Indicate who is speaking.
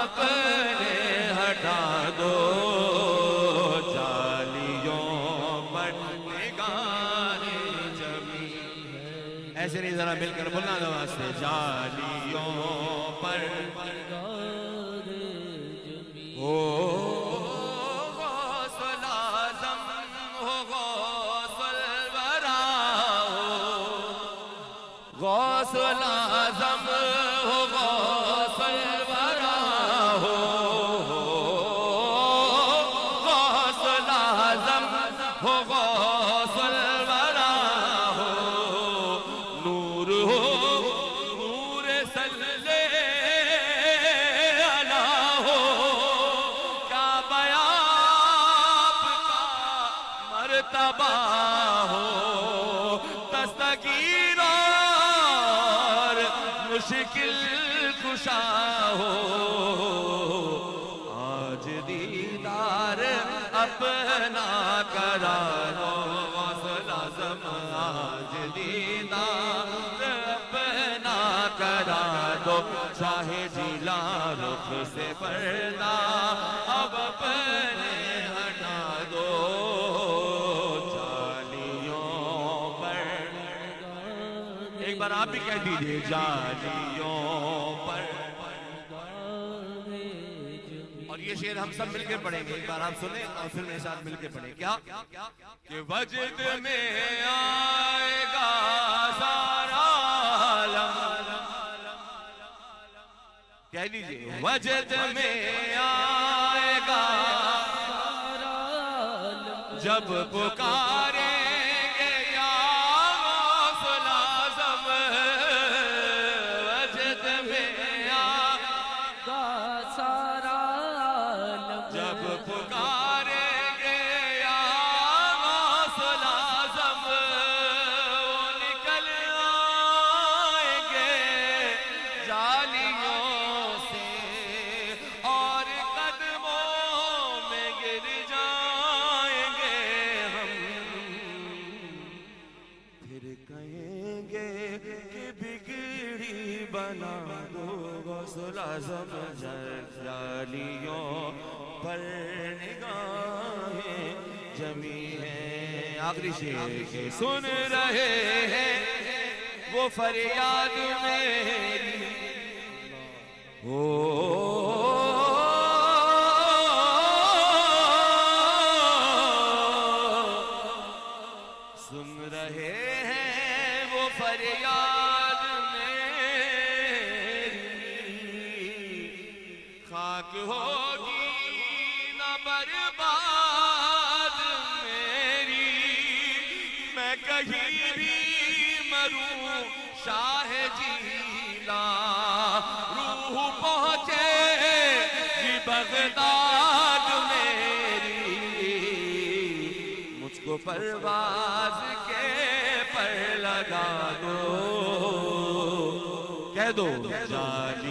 Speaker 1: अपने हटा दो जालियों पर निगाहें जमी। ऐसे नहीं, जरा मिलकर बोलना नवाज से, जालियों पर हो गौसल आज़म हो गौसल वरा हो, गौसल आज़म हो गौसल वरा हो, गौसल आज़म हो गौसल वरा हो, नूर हो नूर सल्ले अला हो, क्या बयान का मर्तबा हो, दस्तगीर और मुश्किल कुशा हो, आज दीदार अपना करा लो गौसल आज़म, आज दीदार अपना करा दो, चाहे जिला रुख से पर्दा अब अपने हटा दो जालियों पर। एक बार आप भी कह दीजिए, जालियों पर। और ये शेर हम सब मिलकर पढ़ेंगे, एक बार आप सुने और फिर मेरे साथ मिलकर पढ़ें। क्या कि वजद में आएगा सारा आलम, कह लीजिए, वजद में आएगा जब पुकारेंगे या गौसल आज़म, वजद में आएगा सारा जब पुकारेंगे या गौसल आज़म, वो निकल आएंगे जालियों से और कदमों में गिर जाएंगे हम, फिर कहेंगे कि बिगड़ी बना दो गौसल आज़म, जालियों पर निगाहें जमी है। आखिरी शेर के सुन रहे हैं वो फरियाद मेरी हो, सुन रहे हैं वो फरियाद मेरी, खाक होगी न बर्बाद मेरी, मैं कहीं भी मरूं शाह जीला, रूह पहुंचे जी बगदाद मेरी, मुझको परवाज के पर लगा दो, कह दो जालियों